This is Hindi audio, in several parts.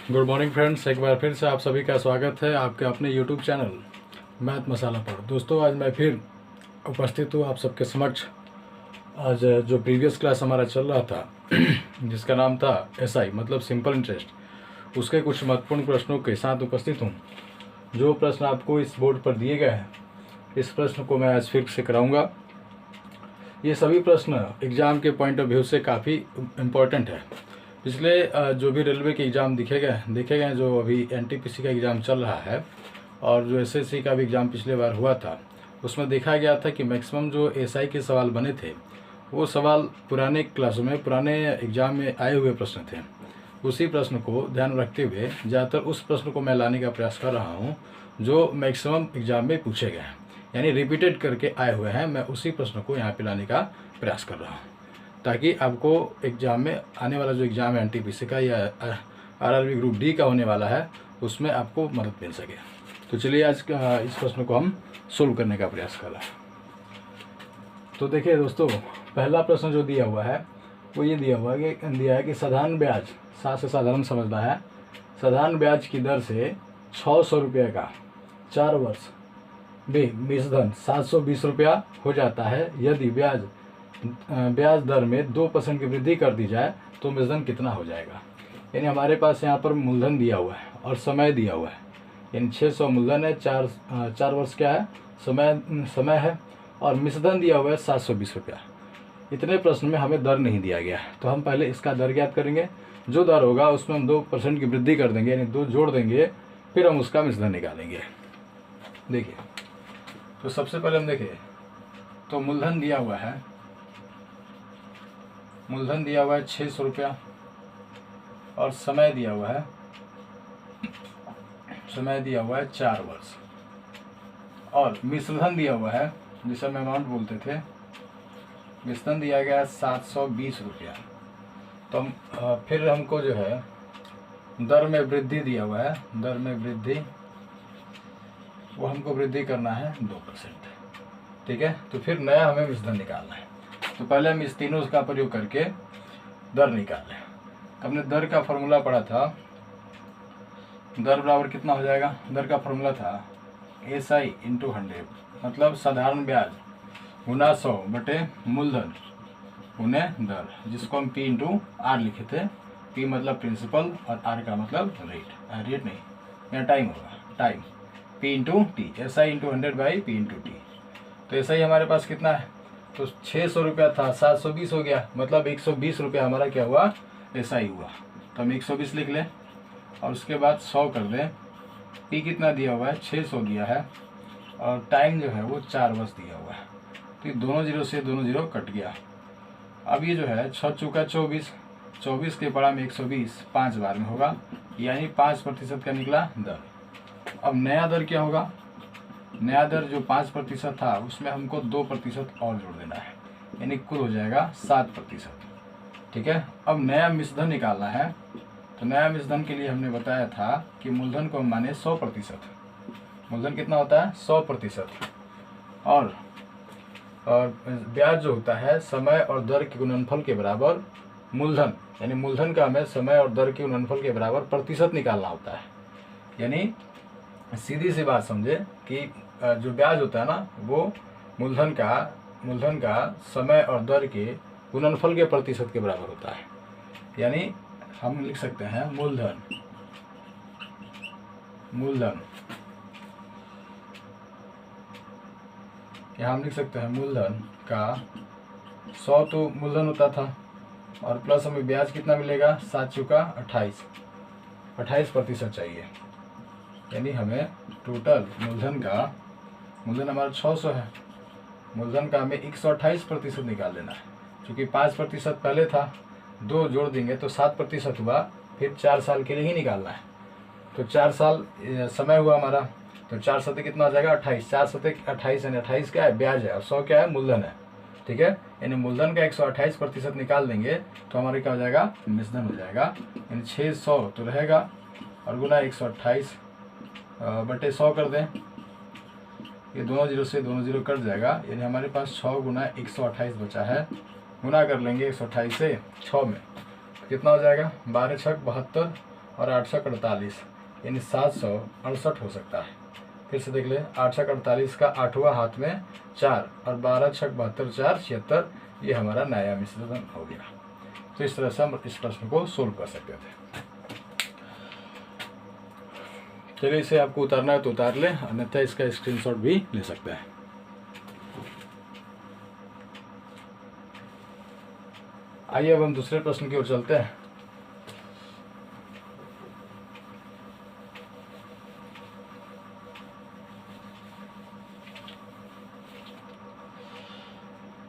गुड मॉर्निंग फ्रेंड्स, एक बार फिर से आप सभी का स्वागत है आपके अपने यूट्यूब चैनल मैथ मसाला पर। दोस्तों, आज मैं फिर उपस्थित हूँ आप सबके समक्ष। आज जो प्रीवियस क्लास हमारा चल रहा था जिसका नाम था एसआई मतलब सिंपल इंटरेस्ट, उसके कुछ महत्वपूर्ण प्रश्नों के साथ उपस्थित हूँ। जो प्रश्न आपको इस बोर्ड पर दिए गए हैं, इस प्रश्न को मैं आज फिर से कराऊँगा। ये सभी प्रश्न एग्ज़ाम के पॉइंट ऑफ व्यू से काफ़ी इम्पोर्टेंट है। पिछले जो भी रेलवे के एग्ज़ाम देखे गए जो अभी एनटीपीसी का एग्ज़ाम चल रहा है और जो एसएससी का भी एग्ज़ाम पिछले बार हुआ था, उसमें देखा गया था कि मैक्सिमम जो एसआई के सवाल बने थे वो सवाल पुराने क्लासों में, पुराने एग्ज़ाम में आए हुए प्रश्न थे। उसी प्रश्न को ध्यान रखते हुए ज़्यादातर उस प्रश्न को मैं लाने का प्रयास कर रहा हूँ जो मैक्सिमम एग्ज़ाम में पूछे गए हैं, यानी रिपीटेड करके आए हुए हैं। मैं उसी प्रश्न को यहाँ पे लाने का प्रयास कर रहा हूँ ताकि आपको एग्ज़ाम में आने वाला जो एग्ज़ाम है एनटीपीसी का या आरआरबी ग्रुप डी का होने वाला है, उसमें आपको मदद मिल सके। तो चलिए आज इस प्रश्न को हम सोल्व करने का प्रयास कर रहे हैं। तो देखिए दोस्तों, पहला प्रश्न जो दिया हुआ है वो ये दिया है कि साधारण ब्याज, से साधारण समझना है, साधारण ब्याज की दर से 600 रुपये का 4 वर्ष मिश्रधन 720 रुपया हो जाता है। यदि ब्याज दर में 2% की वृद्धि कर दी जाए तो मिश्रधन कितना हो जाएगा। यानी हमारे पास यहाँ पर मूलधन दिया हुआ है और समय दिया हुआ है, यानी 600 मूलधन है, 4 वर्ष क्या है, समय है, और मिश्रधन दिया हुआ है 720 रुपया। इतने प्रश्न में हमें दर नहीं दिया गया, तो हम पहले इसका दर ज्ञात करेंगे। जो दर होगा उसमें हम 2% की वृद्धि कर देंगे, यानी 2 जोड़ देंगे, फिर हम उसका मिश्रधन निकालेंगे। देखिए, तो सबसे पहले हम देखें तो मूलधन दिया हुआ है 600 रुपया और समय दिया हुआ है 4 वर्ष, और मिश्रधन दिया हुआ है, जिसे हम अमाउंट बोलते थे, मिश्रधन दिया गया है 720 रुपया। तो हम फिर हमको जो है दर में वृद्धि दिया हुआ है, दर में वृद्धि वो हमको वृद्धि करना है 2%। ठीक है, तो फिर नया हमें मिश्रधन निकालना है। तो पहले हम इस तीनों का प्रयोग करके दर निकालें। हमने दर का फॉर्मूला पढ़ा था, दर बराबर कितना हो जाएगा, दर का फॉर्मूला था SI × 100, मतलब साधारण ब्याज गुना 100 बटे मूलधन गुने दर, जिसको हम P × R लिखे थे। P मतलब प्रिंसिपल और R का मतलब रेट नहीं, यहाँ टाइम होगा, time, P × T, SI × 100/P × T। तो SI हमारे पास कितना है, तो 600 रुपया था, 720 हो गया, मतलब 120 रुपया हमारा क्या हुआ, SI हुआ। तो हम 120 लिख लें और उसके बाद 100 कर दें। P कितना दिया हुआ है, 600 दिया है, और टाइम जो है वो 4 वर्ष दिया हुआ है। तो दोनों जीरो से दोनों जीरो कट गया। अब ये जो है 6 चौका 24, 24 के पड़ा में 120 5 बार में होगा, यानी 5% का निकला दर। अब नया दर क्या होगा, नया दर जो 5% था उसमें हमको 2% और जोड़ देना है, यानी कुल हो जाएगा 7%। ठीक है, अब नया मिश्रधन निकालना है। तो नया मिश्रधन के लिए हमने बताया था कि मूलधन को हम माने 100%। मूलधन कितना होता है, 100%, और ब्याज जो होता है समय और दर के गुणनफल के बराबर मूलधन, यानी मूलधन का हमें समय और दर के गुणनफल के बराबर प्रतिशत निकालना होता है। यानी सीधी सी बात समझे कि जो ब्याज होता है ना, वो मूलधन का समय और दर के गुणनफल के प्रतिशत के बराबर होता है। यानी हम लिख सकते हैं मूलधन यहाँ हम लिख सकते हैं मूलधन का 100 तो मूलधन होता था, और प्लस हमें ब्याज कितना मिलेगा, 7 चौका 28% चाहिए। यानी हमें टोटल मूलधन हमारा 600 है, मूलधन का हमें 128% निकाल देना है। क्योंकि 5% पहले था, 2 जोड़ देंगे तो 7% हुआ, फिर 4 साल के लिए ही निकालना है। तो 4 साल समय हुआ हमारा, तो 4 सतह कितना हो जाएगा, 28, 4 सतह 28, यानी 28 क्या है, ब्याज है, और 100 क्या है, मूलधन है। ठीक है, यानी मूलधन का 128% निकाल देंगे तो हमारे क्या हो जाएगा, मिश्रधन हो जाएगा। यानी 600 तो रहेगा, और गुना 128 बटे 100 कर दें, ये दोनों जीरो से दोनों जीरो कट जाएगा, यानी हमारे पास 6 गुना 128 बचा है। गुना कर लेंगे 128 से 6 में, कितना हो जाएगा, 12 छक 72, और 848 यानी 768 हो सकता है। फिर से देख ले, 848 का 8वां हाथ में 4 और 12 छक 72 4 76, ये हमारा नया मिश्रण हो गया। तो इस तरह से हम इस प्रश्न को सोल्व कर सकते थे। चलिए, इसे आपको उतारना है तो उतार ले, अन्यथा इसका स्क्रीनशॉट भी ले सकते हैं। आइए अब हम दूसरे प्रश्न की ओर चलते हैं।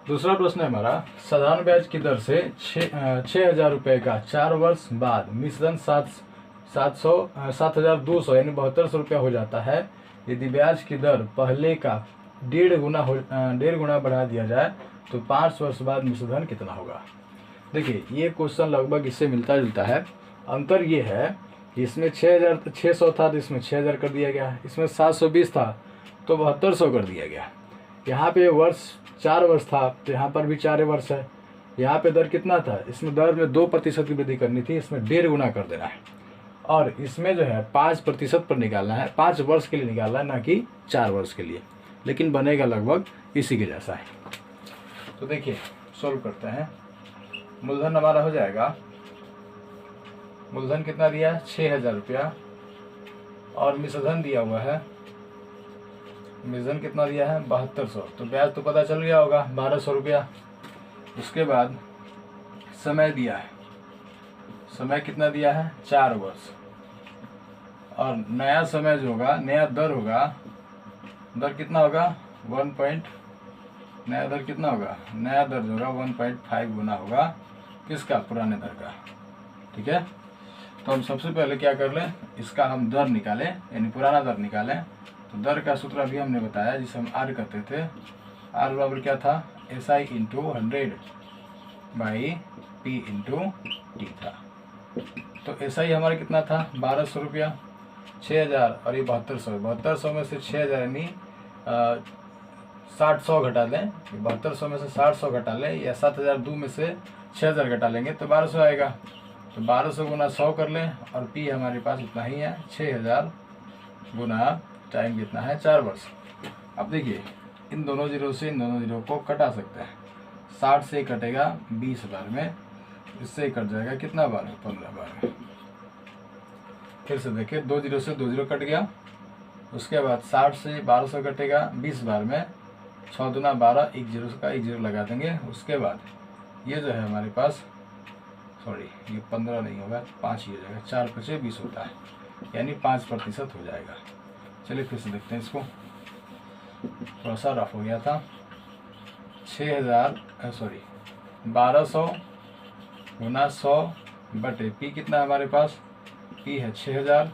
दूसरा प्रश्न है हमारा, साधारण ब्याज की दर से 6,000 रुपये का 4 वर्ष बाद मिश्रण 7,200 यानी 7200 रुपया हो जाता है। यदि ब्याज की दर पहले का 1.5 गुना बढ़ा दिया जाए तो 5 वर्ष बाद मिश्रण कितना होगा। देखिए, ये क्वेश्चन लगभग इससे मिलता जुलता है। अंतर ये है कि इसमें 600 था तो इसमें 6,000 कर दिया गया, इसमें 720 था तो 7200 कर दिया गया। यहाँ पे वर्ष 4 वर्ष था तो यहाँ पर भी 4 वर्ष है। यहाँ पे दर कितना था, इसमें दर में 2% की वृद्धि करनी थी, इसमें 1.5 गुना कर देना है। और इसमें जो है 5% पर निकालना है, 5 वर्ष के लिए निकालना है, ना कि 4 वर्ष के लिए। लेकिन बनेगा लगभग इसी के जैसा है। तो देखिए, सोल्व करते हैं। मूलधन हमारा हो जाएगा, मूलधन कितना दिया है 6,000 रुपया, और मिश्रधन दिया हुआ है, मिश्रधन कितना दिया है 7200। तो ब्याज तो पता चल गया होगा 1200 रुपया। उसके बाद समय दिया है, समय कितना दिया है 4 वर्ष, और नया समय जो होगा, नया दर होगा, दर कितना होगा 1. नया दर कितना होगा, नया दर जो होगा 1.5 गुना होगा किसका, पुराने दर का। ठीक है, तो हम सबसे पहले क्या कर लें, इसका हम दर निकालें, यानी पुराना दर निकालें। तो दर का सूत्र अभी हमने बताया, जिसे हम आर करते थे। आर बराबर क्या था, SI into 100 by P into T था। तो SI हमारा कितना था 1200 रुपया, 6,000 और ये 7200। 7200 में से 6,000 यानी 60 घटा लें, 7200 में से 60 घटा लें, या 7,002 में से 6,000 घटा लेंगे तो 1200 आएगा। तो 1200 गुना 100 कर लें, और P हमारे पास उतना ही है 6,000 गुना टाइम कितना है 4 वर्ष। अब देखिए, इन दोनों जीरो से इन दोनों जीरो को कटा सकते हैं। 60 से कटेगा 20 बार में, इससे कट जाएगा कितना बार में 15 बार में। फिर से देखिए, 2 जीरो से 2 जीरो कट गया। उसके बाद 60 से 1200 कटेगा 20 बार में, 6 दूना 12, 1 जीरो का 1 जीरो लगा देंगे। उसके बाद ये जो है हमारे पास, सॉरी ये 15 नहीं होगा, 5 ही हो जाएगा, 4 × 20 होता है, यानी 5% हो जाएगा। चलिए फिर से देखते हैं इसको, थोड़ा सा रफ हो गया था। 1200 गुना 100 बटे P कितना है हमारे पास, P है 6,000,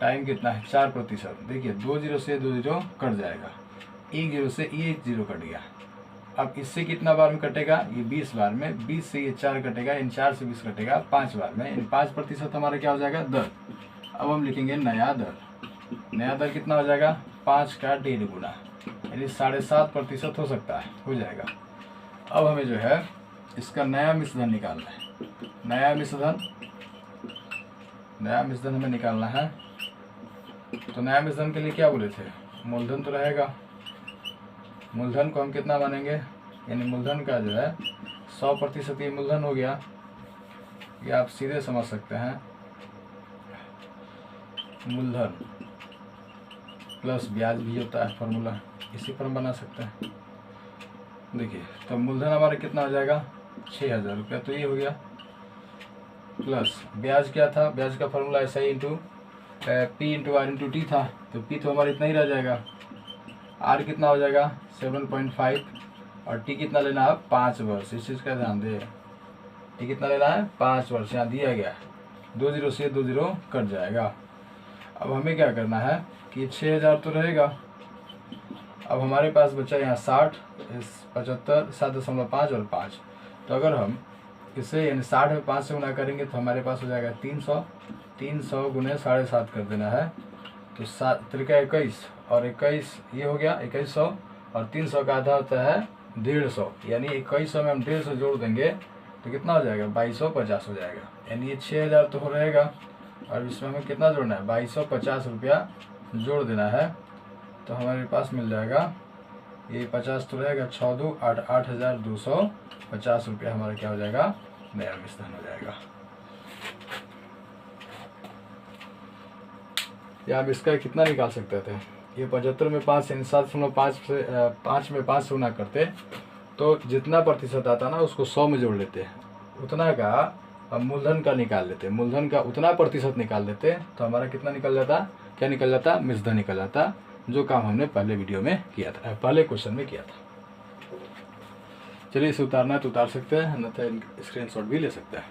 टाइम कितना है 4%। देखिए, 2 जीरो से 2 जीरो कट जाएगा, 1 जीरो से ये 1 जीरो कट गया। अब इससे कितना बार में कटेगा, ये 20 बार में, 20 से ये 4 कटेगा, इन 4 से 20 कटेगा 5 बार में, इन 5% हमारा क्या हो जाएगा दर। अब हम लिखेंगे नया दर। नया दर कितना हो जाएगा 5 का 1.5 गुना, यानी 7.5% हो सकता है, हो जाएगा। अब हमें जो है इसका नया मिश्रण निकालना है। नया मिश्रण हमें निकालना है। तो नया मिश्रण के लिए क्या बोले थे, मूलधन तो रहेगा। मूलधन को हम कितना मानेंगे, यानी मूलधन का जो है 100% ये मूलधन हो गया। ये आप सीधे समझ सकते हैं, मूलधन प्लस ब्याज भी होता है, फॉर्मूला इसी पर हम बना सकते हैं। देखिए, तो मूलधन हमारा कितना हो जाएगा 6,000 रुपया, तो ये हो गया, प्लस ब्याज क्या था, ब्याज का formula SI into P into R into T था, तो P तो हमारा इतना ही रह जाएगा। R कितना हो जाएगा 7.5, और T कितना लेना है 5 वर्ष। इस चीज़ का ध्यान दे, T कितना लेना है 5 वर्ष, यहाँ दिया गया है। 2 जीरो से 2 जीरो कट जाएगा। अब हमें क्या करना है कि 6,000 तो रहेगा। अब हमारे पास बचा यहाँ 60, 75, 7.5 और 5। तो अगर हम इसे यानी 60 में 5 से गुना करेंगे तो हमारे पास हो जाएगा 300। 300 गुने 7.5 कर देना है, तो 7 त्रिका 21, और 21 ये हो गया 2100, और 300 का आधा होता है 150, यानी 2100 में हम 150 जोड़ देंगे तो कितना हो जाएगा 2250 हो जाएगा। यानी ये 6,000 तो हो रहेगा। और इसमें हमें कितना जोड़ना है, 2250 रुपया जोड़ देना है। तो हमारे पास मिल जाएगा, ये 50 तो रहेगा, 6 2 8, 8250 रुपया हमारा क्या हो जाएगा, नया मिश्रण हो जाएगा। या आप इसका कितना निकाल सकते थे, ये 75 में 5 यानी 7.5 से 5 में 5 से गुना करते तो जितना प्रतिशत आता ना उसको 100 में जोड़ लेते, उतना का हम मूलधन का निकाल लेते, मूलधन का उतना प्रतिशत निकाल देते तो हमारा कितना निकल जाता, क्या निकल जाता, मिश्रण निकल जाता, जो काम हमने पहले वीडियो में किया था, पहले क्वेश्चन में किया था। चलिए इसे उतारना है तो उतार सकते हैं, अन्यथा स्क्रीनशॉट भी ले सकते हैं।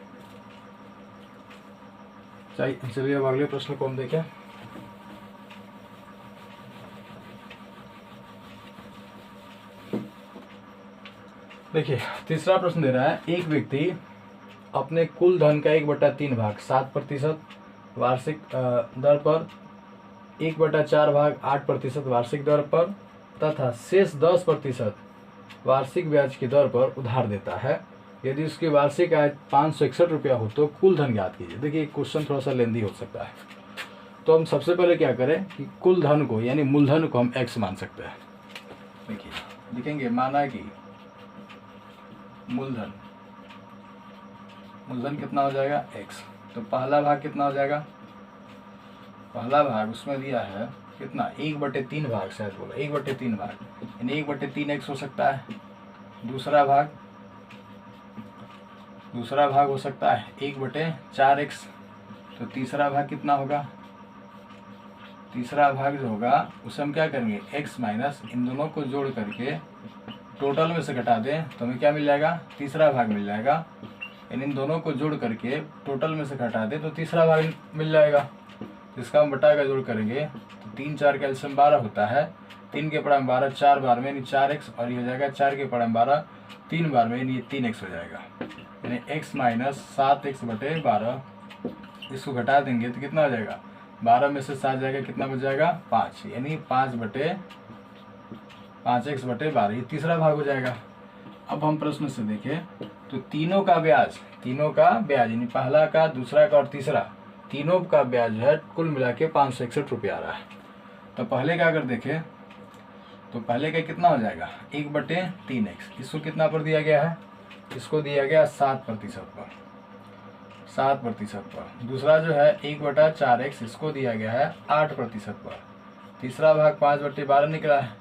चलिए अब अगले प्रश्न को हम देखें। देखिए तीसरा प्रश्न दे रहा है, एक व्यक्ति अपने कुल धन का 1/3 भाग 7% वार्षिक दर पर, 1/4 भाग 8% वार्षिक दर पर तथा शेष 10% वार्षिक ब्याज की दर पर उधार देता है। यदि उसकी वार्षिक आय 561 रुपया हो तो कुल धन ज्ञात कीजिए। देखिए क्वेश्चन थोड़ा सा लेंदी हो सकता है, तो हम सबसे पहले क्या करें कि कुल धन को यानी मूलधन को हम x मान सकते हैं। देखिए लिखेंगे, माना कि मूलधन कितना हो जाएगा, x। तो पहला भाग कितना हो जाएगा, पहला भाग उसमें दिया है कितना, 1/3 भाग, शायद बोला 1/3 भाग, यानी 1/3x हो सकता है। दूसरा भाग हो सकता है 1/4x। तो तीसरा भाग कितना होगा, तीसरा भाग जो होगा उसे हम क्या करेंगे, x माइनस इन दोनों को जोड़ करके टोटल में से घटा दें तो हमें क्या मिल जाएगा, तीसरा भाग मिल जाएगा। यानी इन दोनों को जोड़ करके टोटल में से घटा दें तो तीसरा भाग मिल जाएगा। तो इसका हम बटा का जोड़ करेंगे तो 3 4 का एलसीएम 12 होता है, 3 के पढ़ा में 12 4 बार में यानी 4x, और ये हो जाएगा 4 के पढ़ा में 12 3 बार में यानी ये 3x हो जाएगा, यानी x माइनस 7x/12। इसको घटा देंगे तो कितना हो जाएगा, 12 में से 7 जाएगा, कितना बच जाएगा 5, यानी 5x/12, ये तीसरा भाग हो जाएगा। अब हम प्रश्न से देखें तो तीनों का ब्याज यानी पहला का, दूसरा का और तीसरा, तीनों का ब्याज है कुल मिला के 561 रुपया आ रहा है। तो पहले का अगर देखें तो पहले का कितना हो जाएगा, 1/3x। इसको कितना पर दिया गया है, इसको दिया गया 7% पर, 7% पर। दूसरा जो है 1/4x, इसको दिया गया है 8% पर। तीसरा भाग 5/12 निकला है,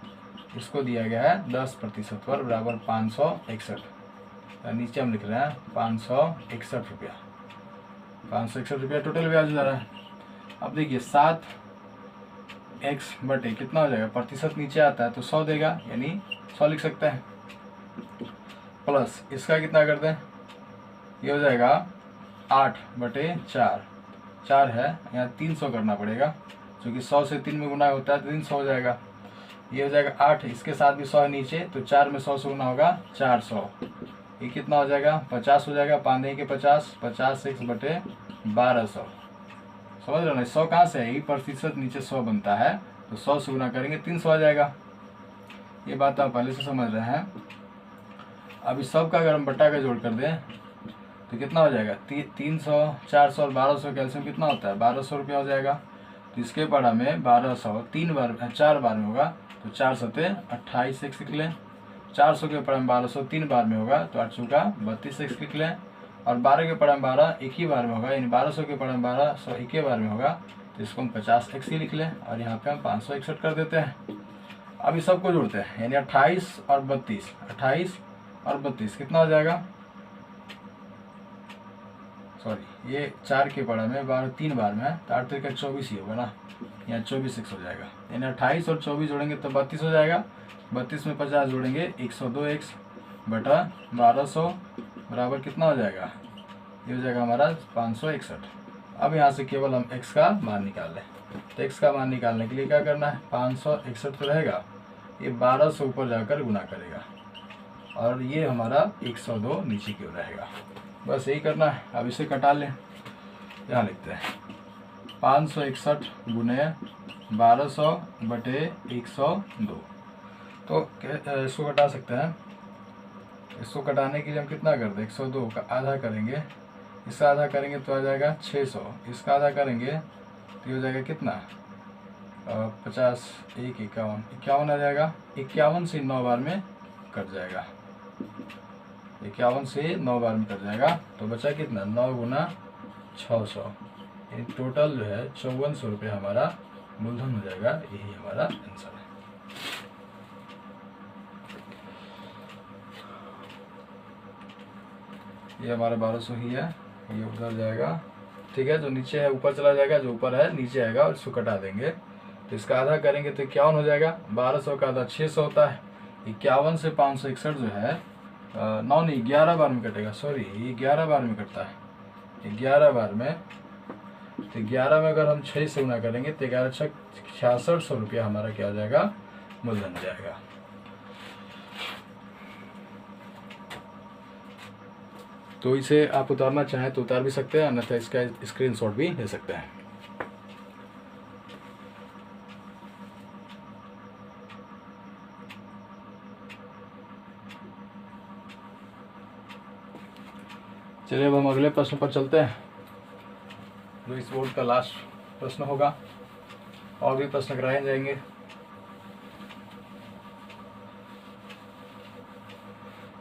इसको दिया गया है 10% पर, बराबर 561। नीचे हम लिख रहे हैं 561 रुपया, 561 रुपया टोटल ब्याज जा रहा है। अब देखिए 7x बटे कितना हो जाएगा, प्रतिशत नीचे आता है तो 100 देगा, यानी 100 लिख सकते हैं। प्लस इसका कितना कर दें, ये हो जाएगा 8/4, 4 है यहाँ 300 करना पड़ेगा, क्योंकि 100 से 3 में गुना होता है तो 300 हो जाएगा। ये हो जाएगा 8, इसके साथ भी 100 है नीचे, तो 4 में 100 से गुना होगा 400, ये कितना हो जाएगा 50 हो जाएगा, 5 के 50, 50x/1200। समझ रहे ना, 100 कहाँ से है, ये प्रतिशत नीचे 100 बनता है तो 100 से गुना करेंगे 300 आ जाएगा। ये बात आप पहले से समझ रहे हैं। अब इस सब का अगर हम बट्टा का जोड़ कर दें तो कितना हो जाएगा, 300, 400 और 1200 का एलसीएम कितना होता है, 1200 रुपया हो जाएगा। तो इसके पढ़ा में 1200 4 बार में होगा तो 4 सते 28 एक्स लिख लें। 400 के पढ़ा में 1200 3 बार में होगा तो 8 चौका 32 एक्स लिख लें। और 12 के पढ़ा में 12 एक ही बार में होगा, यानी 1200 के पढ़ा में 1200 एक ही बार में होगा, तो इसको हम 50 एक्स ही लिख लें और यहाँ पे हम 561 कर देते हैं। अब इस सबको जोड़ते हैं, यानी 28 और 32 कितना हो जाएगा, सॉरी ये 4 के पढ़ा में 12 3 बार में है तो 8 का 24 ही होगा ना, यहाँ 24 एक्स हो जाएगा। यानी 28 और 24 जोड़ेंगे तो 32 हो जाएगा, 32 में 50 जोड़ेंगे 102 एक्स बटा 1200 बराबर कितना हो जाएगा, ये हो जाएगा हमारा 561। अब यहाँ से केवल हम x का मान निकाल लें, तो x का मान निकालने के लिए क्या करना है, 561 तो रहेगा, ये 1200 ऊपर जाकर गुना करेगा और ये हमारा 102 नीचे की ओर रहेगा। बस यही करना है। अब इसे कटा लें, यहाँ लिखते हैं 561 गुने 1200 बटे 102। तो इसको कटा सकते हैं। इसको कटाने के लिए हम कितना कर दें, 102 का आधा करेंगे इसका आधा करेंगे तो आ जाएगा 600, इसका आधा करेंगे तो हो जाएगा कितना 50, 1 51, 51 आ जाएगा। 51 से 9 बार में कट जाएगा, 51 से 9 बार में कट जाएगा। तो बचा कितना 9 गुना 600, टोटल जो है 5400 रुपये हमारा मूलधन हो जाएगा। यही हमारा आंसर है। ये हमारा 1200 ही है, ये उधर जाएगा, ठीक है। जो नीचे है ऊपर चला जाएगा, जो ऊपर है नीचे आएगा और इसको कटा देंगे। तो इसका आधा करेंगे तो 51 हो जाएगा। 1200 का आधा 600 होता है। 51 से 561 जो है 9 नहीं 11 बार में कटेगा, सॉरी ये 11 बार में कटता है, 11 बार में। तो 11 में अगर हम 6 से गुना करेंगे तो 11 छक 6600 रुपया हमारा क्या हो जाएगा मूलधन हो जाएगा। तो इसे आप उतारना चाहें तो उतार भी सकते हैं, अन्यथा इसका स्क्रीनशॉट भी ले सकते हैं। चलिए अब हम अगले प्रश्न पर चलते हैं, जो इस बोर्ड का लास्ट प्रश्न होगा। और भी प्रश्न कराए जाएंगे।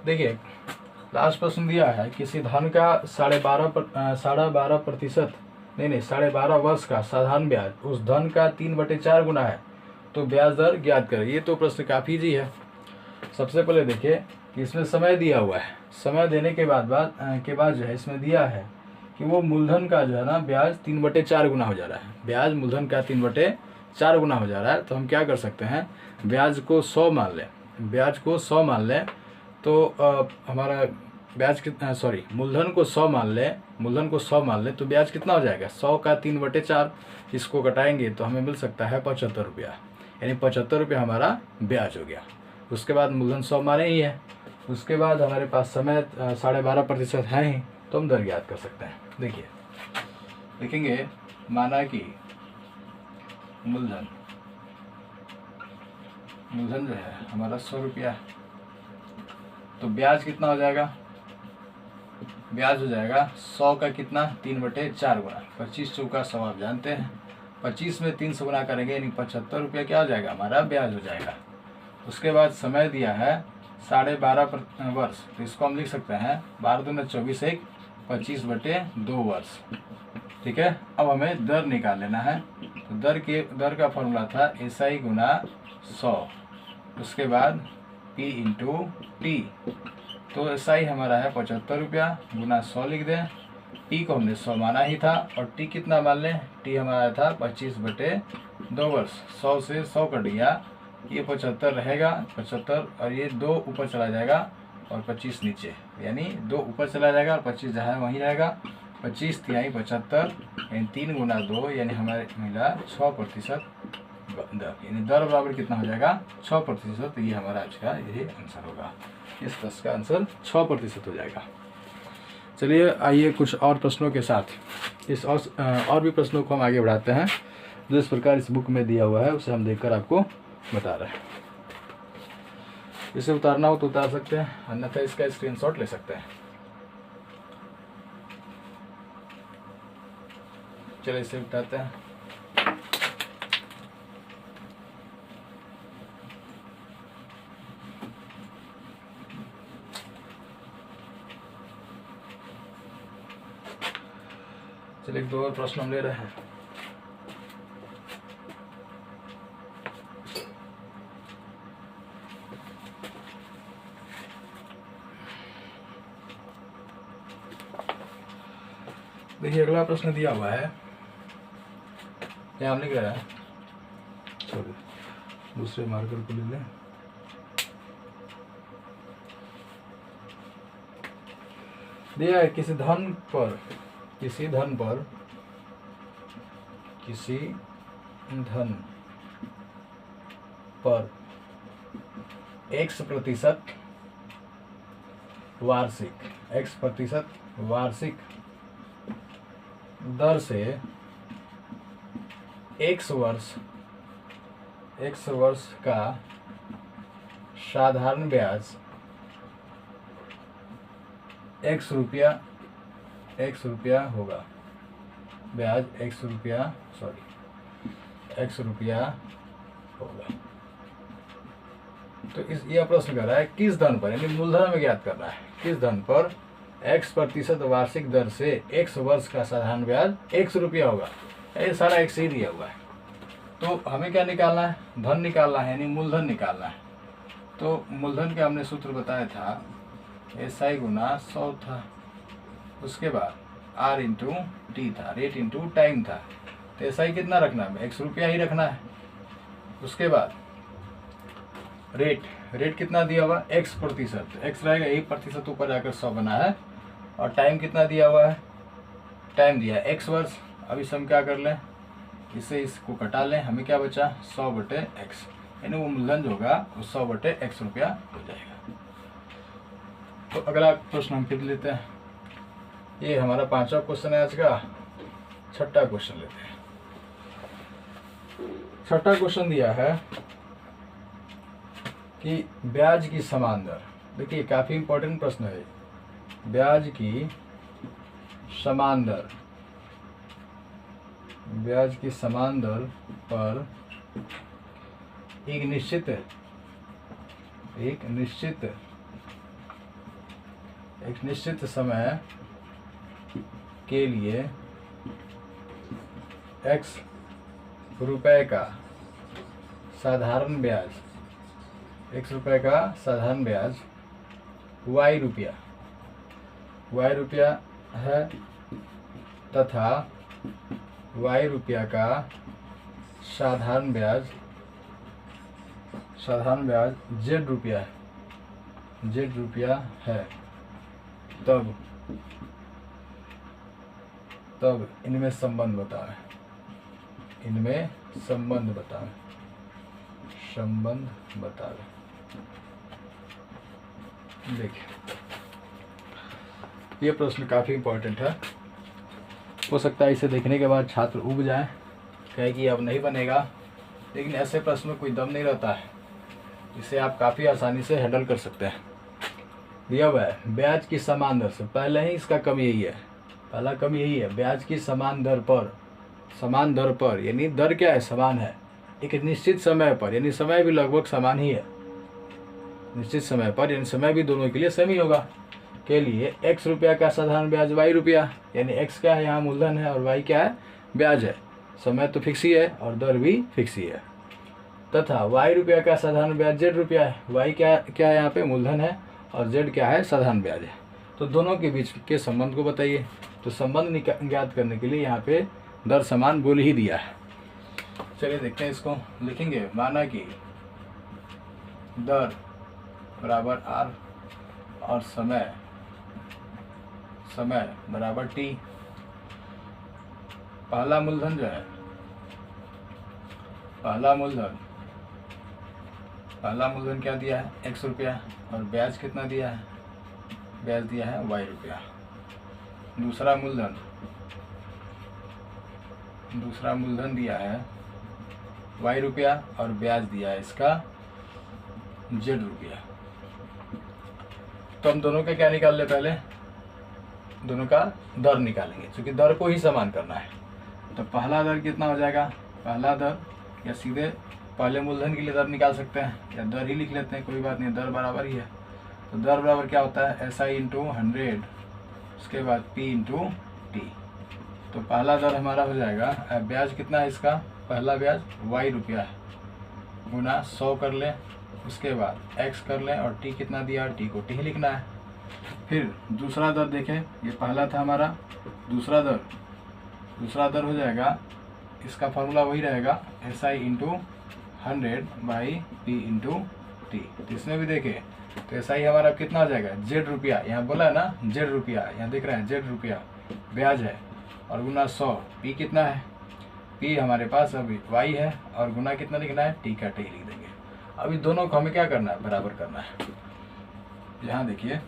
देखिए लास्ट प्रश्न दिया है, किसी धन का 12.5% नहीं 12.5 वर्ष का साधारण ब्याज उस धन का 3/4 गुना है, तो ब्याज दर ज्ञात करें। ये तो प्रश्न काफी इजी है। सबसे पहले देखिए कि इसमें समय दिया हुआ है। समय देने के बाद जो है इसमें दिया है कि वो मूलधन का जो है ना ब्याज 3/4 गुना हो जा रहा है। ब्याज मूलधन का 3/4 गुना हो जा रहा है। तो हम क्या कर सकते हैं, ब्याज को 100 मान लें, ब्याज को 100 मान लें तो हमारा ब्याज कितना, सॉरी मूलधन को 100 मान लें, मूलधन को 100 मान लें तो ब्याज कितना हो जाएगा 100 का 3/4, इसको घटाएंगे तो हमें मिल सकता है 75 रुपया, यानी 75 रुपया हमारा ब्याज हो गया। उसके बाद मूलधन 100 माने ही है। उसके बाद हमारे पास समय 12.5% है ही, तो हम दर ज्ञात कर सकते हैं। देखिए देखेंगे, माना कि मूलधन जो है हमारा 100 रुपया, तो ब्याज कितना हो जाएगा, ब्याज हो जाएगा 100 का कितना 3/4 गुना, 25 चौका 100 आप जानते हैं, 25 में 300 गुना करेंगे यानी 75 रुपया क्या हो जाएगा हमारा ब्याज हो जाएगा। उसके बाद समय दिया है 12.5 वर्ष, तो इसको हम लिख सकते हैं 12 दूना 24 1 25/2 वर्ष, ठीक है। अब हमें दर निकाल लेना है। तो दर का फॉर्मूला था SI गुना 100, उसके बाद P इंटू टी। तो SI हमारा है 75 रुपया, गुना 100 लिख दें। P को हमने 100 माना ही था, और T कितना मान लें, T हमारा था 25/2 वर्ष। 100 से 100 कट गया, ये 75 रहेगा, 75 और ये 2 ऊपर चला जाएगा और 25 नीचे, यानी 2 ऊपर चला जाएगा और 25 जहाँ है वहीं रहेगा। 25 तिहाई 75 यानी 3 गुना 2, यानी हमारे मिला 6% दर, यानी दर बराबर कितना हो जाएगा 6%। तो ये हमारा आज का यही आंसर होगा। इस प्रश्न का आंसर 6% हो जाएगा। चलिए आइए कुछ और प्रश्नों के साथ इस और भी प्रश्नों को हम आगे बढ़ाते हैं, जो इस प्रकार इस बुक में दिया हुआ है उसे हम देखकर आपको बता रहे हैं। इसे उतारना हो तो उतार सकते हैं, अन्यथा इसका स्क्रीनशॉट ले सकते हैं। चलिए इसे उठाते हैं। चलिए 2 और प्रश्न हम ले रहे हैं। देखिए अगला प्रश्न दिया हुआ है, यहाँ हम लिख रहे हैं, सॉरी दूसरे मार्कर को ले लें। दिया है किसी धन पर X% वार्षिक दर से X वर्ष का साधारण ब्याज X रुपया x रुपया होगा, ब्याज x रुपया होगा। तो यह प्रश्न कर रहा है किस धन पर, यानी मूलधन में ज्ञात करना है, किस धन पर x% वार्षिक दर से x वर्ष का साधारण ब्याज x रुपया होगा। ये सारा x ही दिया हुआ है, तो हमें क्या निकालना है, धन निकालना है, यानी मूलधन निकालना है। तो मूलधन का हमने सूत्र बताया था, SI गुना 100 था, उसके बाद R इंटू टी था, रेट इंटू टाइम था। तो SI कितना रखना है, x रुपया ही रखना है। उसके बाद रेट कितना दिया हुआ, x%, x रहेगा यही प्रतिशत ऊपर जाकर 100 बना है, और टाइम कितना दिया हुआ है, टाइम दिया है x वर्ष। अब इसे हम क्या कर लें, इससे इसको कटा लें, हमें क्या बचा 100/x, यानी वो मूलधन जो होगा वो 100/x रुपया हो जाएगा। तो अगला प्रश्न हम फिर लेते हैं, ये हमारा 5वां क्वेश्चन है आज का। 6ठा क्वेश्चन लेते हैं। 6ठा क्वेश्चन दिया है कि ब्याज की समान दर, देखिए काफ़ी इंपॉर्टेंट प्रश्न है, ब्याज की समान दर, ब्याज की समान दर पर एक निश्चित समय के लिए x रुपए का साधारण ब्याज, x रुपए का साधारण ब्याज y रुपया है, तथा y रुपया का साधारण ब्याज z रुपया है, तब इनमें संबंध बताएं, देखिए ये प्रश्न काफ़ी इम्पोर्टेंट है। हो सकता है इसे देखने के बाद छात्र उब जाए, कहे कि अब नहीं बनेगा, लेकिन ऐसे प्रश्न में कोई दम नहीं रहता है, इसे आप काफ़ी आसानी से हैंडल कर सकते हैं। दिया हुआ है ब्याज की समान दर से, पहले ही इसका कम यही है, पहला कम यही है, ब्याज की समान दर पर, यानी दर क्या है, समान है, एक निश्चित समय पर, यानी समय भी लगभग समान ही है, निश्चित समय पर, यानी समय भी दोनों के लिए सेम ही होगा, के लिए x रुपया का साधारण ब्याज y रुपया, यानी x क्या है यहाँ मूलधन है और y क्या है ब्याज है, समय तो फिक्स ही है और दर भी फिक्स ही है, तथा y रुपया का साधारण ब्याज z रुपया है, y क्या है यहाँ पे मूलधन है और z क्या है साधारण ब्याज है। तो दोनों के बीच के संबंध को बताइए। तो संबंध ज्ञात करने के लिए यहाँ पे दर समान बोल ही दिया है। चलिए देखते हैं, इसको लिखेंगे, माना कि दर बराबर r और समय बराबर t। पहला मूलधन जो है, पहला मूलधन क्या दिया है x रुपया, और ब्याज कितना दिया है, ब्याज दिया है y रुपया। दूसरा मूलधन दिया है y रुपया और ब्याज दिया है इसका z रुपया। तो हम दोनों का क्या निकाल ले, पहले दोनों का दर निकालेंगे, क्योंकि दर को ही समान करना है। तो पहला दर कितना हो जाएगा, पहला दर, या सीधे पहले मूलधन के लिए दर निकाल सकते हैं, या दर ही लिख लेते हैं, कोई बात नहीं, दर बराबर ही है। तो दर बराबर क्या होता है, SI इंटू 100, उसके बाद P इंटू टी। तो पहला दर हमारा हो जाएगा, ब्याज कितना है इसका, पहला ब्याज y रुपया है, गुना 100 कर लें, उसके बाद x कर लें, और t कितना दिया, t को t लिखना है। फिर दूसरा दर देखें, ये पहला था हमारा, दूसरा दर हो जाएगा, इसका फॉर्मूला वही रहेगा, SI into 100 by P into T. इसमें भी देखें तो SI हमारा कितना हो जाएगा, z रुपया, यहाँ बोला है ना z रुपया, यहाँ देख रहे हैं z रुपया ब्याज है, और गुना 100, P कितना है, P हमारे पास अभी y है, और गुना कितना लिखना है, t का t लिख देंगे। अभी दोनों को हमें क्या करना है, बराबर करना है। यहाँ देखिए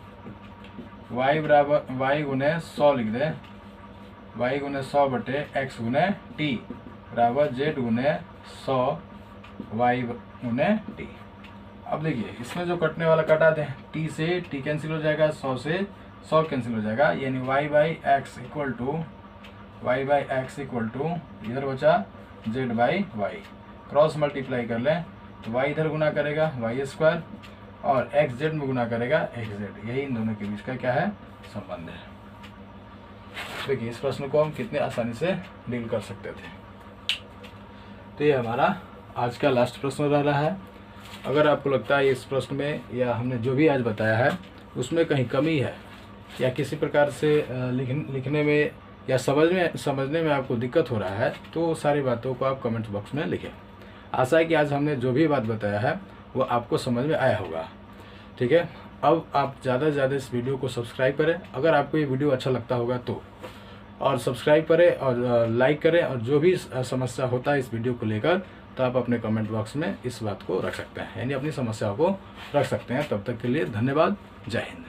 y बराबर y गुने 100 लिख दें, y गुने 100 बटे x गुने t बराबर z गुने 100 y गुने t। अब देखिए इसमें जो कटने वाला कटा दें, t से t कैंसिल हो जाएगा, 100 से 100 कैंसिल हो जाएगा, यानी y by x equal to इधर बचा z by y, cross multiply कर लें तो y इधर गुना करेगा वाई स्क्वायर और x z में गुना करेगा x z, यही इन दोनों के बीच का क्या है, संबंध है। देखिए इस प्रश्न को हम कितने आसानी से डील कर सकते थे। तो ये हमारा आज का लास्ट प्रश्न रह रहा है। अगर आपको लगता है इस प्रश्न में या हमने जो भी आज बताया है उसमें कहीं कमी है या किसी प्रकार से लिखने में या समझने में आपको दिक्कत हो रहा है, तो सारी बातों को आप कमेंट बॉक्स में लिखें। आशा है कि आज हमने जो भी बात बताया है वो आपको समझ में आया होगा। ठीक है, अब आप ज़्यादा से ज़्यादा इस वीडियो को सब्सक्राइब करें अगर आपको ये वीडियो अच्छा लगता होगा तो, और सब्सक्राइब करें और लाइक करें, और जो भी समस्या होता है इस वीडियो को लेकर तो आप अपने कमेंट बॉक्स में इस बात को रख सकते हैं, यानी अपनी समस्याओं को रख सकते हैं। तब तक के लिए धन्यवाद, जय हिंद।